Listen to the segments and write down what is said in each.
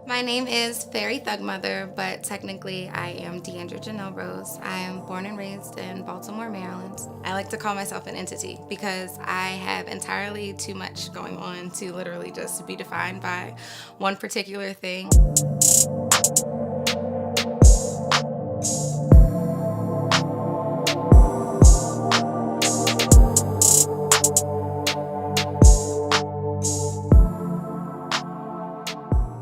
My name is Fairy Thug Mother, but technically I am Diandra Rose. I am born and raised in Baltimore, Maryland. I like to call myself an entity because I have entirely too much going on to literally just be defined by one particular thing.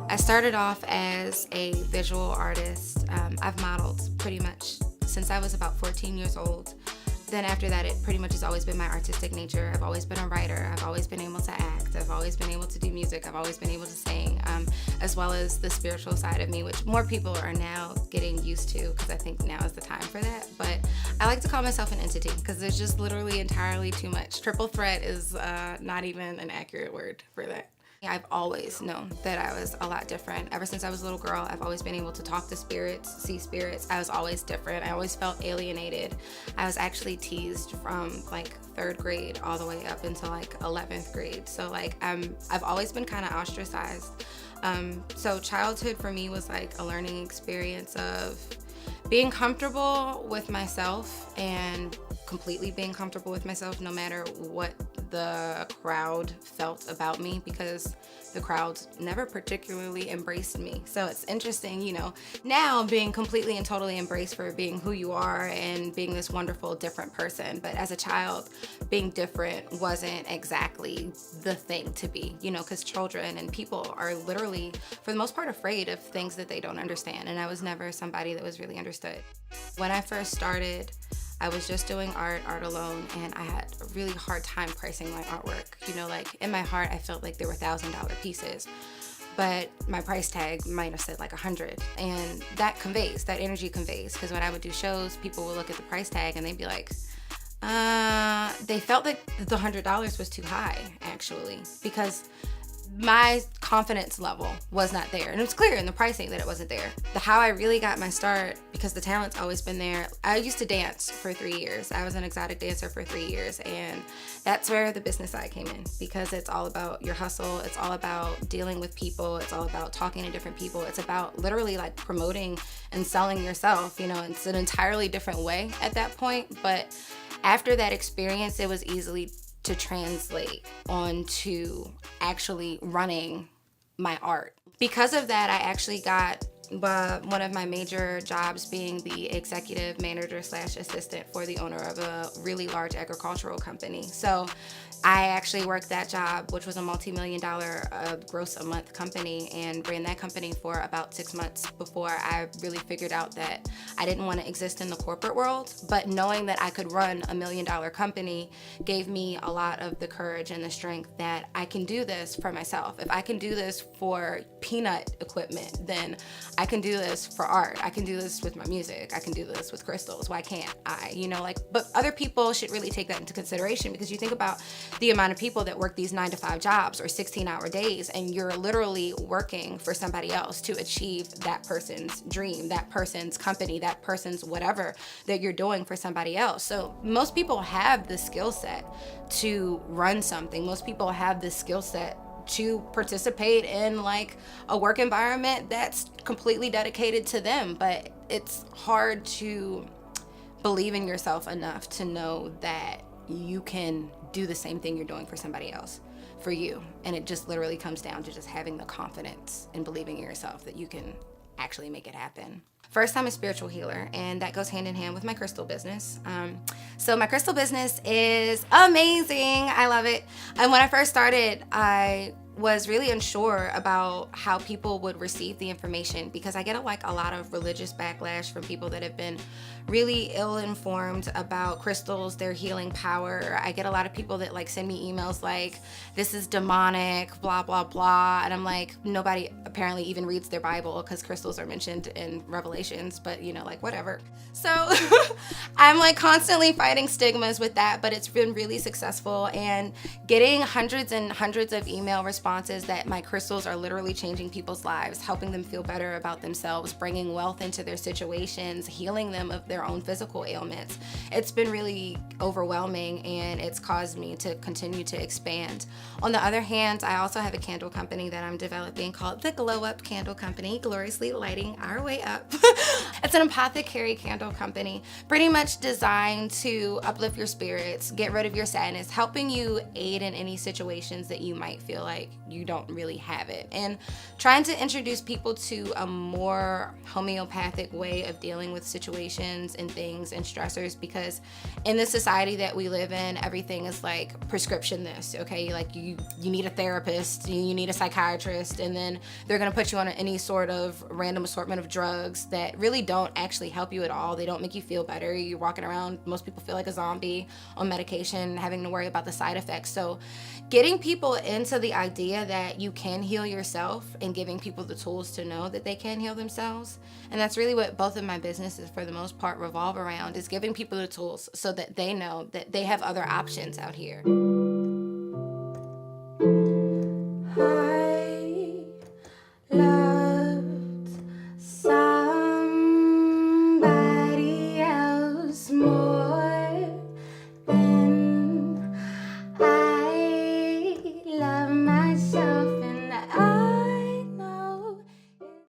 I started off as a visual artist. I've modeled pretty much since I was about 14 years old. Then after that, it pretty much has always been my artistic nature. I've always been a writer. I've always been able to act. I've always been able to do music. I've always been able to sing, as well as the spiritual side of me, which more people are now getting used to because I think now is the time for that. But I like to call myself an entity because there's just literally entirely too much. Triple threat is not even an accurate word for that. I've always known that I was a lot different. Ever since I was a little girl, I've always been able to talk to spirits, see spirits. I was always different. I always felt alienated. I was actually teased from like 3rd grade all the way up until like 11th grade. So like I've always been kind of ostracized. So childhood for me was like a learning experience of being comfortable with myself and completely being comfortable with myself no matter what the crowd felt about me, because the crowd never particularly embraced me. So it's interesting, now being completely and totally embraced for being who you are and being this wonderful, different person. But as a child, being different wasn't exactly the thing to be, because children and people are literally, for the most part, afraid of things that they don't understand. And I was never somebody that was really understood. When I first started, I was just doing art alone, and I had a really hard time pricing my artwork. Like in my heart, I felt like there were $1,000 pieces, but my price tag might have said like 100. And that energy conveys, because when I would do shows, people would look at the price tag and they'd be like, they felt like the $100 was too high, actually, because my confidence level was not there. And it was clear in the pricing that it wasn't there. How I really got my start, because the talent's always been there. I used to dance for 3 years. I was an exotic dancer for 3 years. And that's where the business side came in, because it's all about your hustle. It's all about dealing with people. It's all about talking to different people. It's about literally like promoting and selling yourself. It's an entirely different way at that point. But after that experience, it was easily to translate onto actually running my art. Because of that, I actually got one of my major jobs being the executive manager / assistant for the owner of a really large agricultural company. So I actually worked that job, which was a multi-million-dollar gross a month company, and ran that company for about 6 months before I really figured out that I didn't want to exist in the corporate world. But knowing that I could run a $1 million company gave me a lot of the courage and the strength that I can do this for myself. If I can do this for peanut equipment, then I can do this for art. I can do this with my music. I can do this with crystals. Why can't I? But other people should really take that into consideration, because you think about the amount of people that work these 9-to-5 jobs or 16-hour days, and you're literally working for somebody else to achieve that person's dream, that person's company, that person's whatever that you're doing for somebody else. So most people have the skill set to run something. Most people have the skill set to participate in like a work environment that's completely dedicated to them. But it's hard to believe in yourself enough to know that you can do the same thing you're doing for somebody else for you. And it just literally comes down to just having the confidence and believing in yourself that you can actually make it happen. First, I'm a spiritual healer, and that goes hand in hand with my crystal business. So my crystal business is amazing. I love it. And when I first started, I was really unsure about how people would receive the information, because I get a lot of religious backlash from people that have been really ill-informed about crystals, their healing power. I get a lot of people that like send me emails like, this is demonic, blah, blah, blah. And I'm like, nobody apparently even reads their Bible, because crystals are mentioned in Revelations, but whatever. So I'm like constantly fighting stigmas with that, but it's been really successful, and getting hundreds and hundreds of email responses that my crystals are literally changing people's lives, helping them feel better about themselves, bringing wealth into their situations, healing them of their own physical ailments. It's been really overwhelming, and it's caused me to continue to expand. On the other hand, I also have a candle company that I'm developing called the Glow Up Candle Company, gloriously lighting our way up. It's an apothecary candle company, pretty much designed to uplift your spirits, get rid of your sadness, helping you aid in any situations that you might feel like you don't really have it, and trying to introduce people to a more homeopathic way of dealing with situations and things and stressors, because in the society that we live in, everything is like prescription this, okay? Like you need a therapist, you need a psychiatrist, and then they're gonna put you on any sort of random assortment of drugs that really don't actually help you at all. They don't make you feel better. You're walking around, most people feel like a zombie on medication, having to worry about the side effects. So getting people into the idea that you can heal yourself and giving people the tools to know that they can heal themselves. And that's really what both of my businesses, for the most part, revolve around, is giving people the tools so that they know that they have other options out here.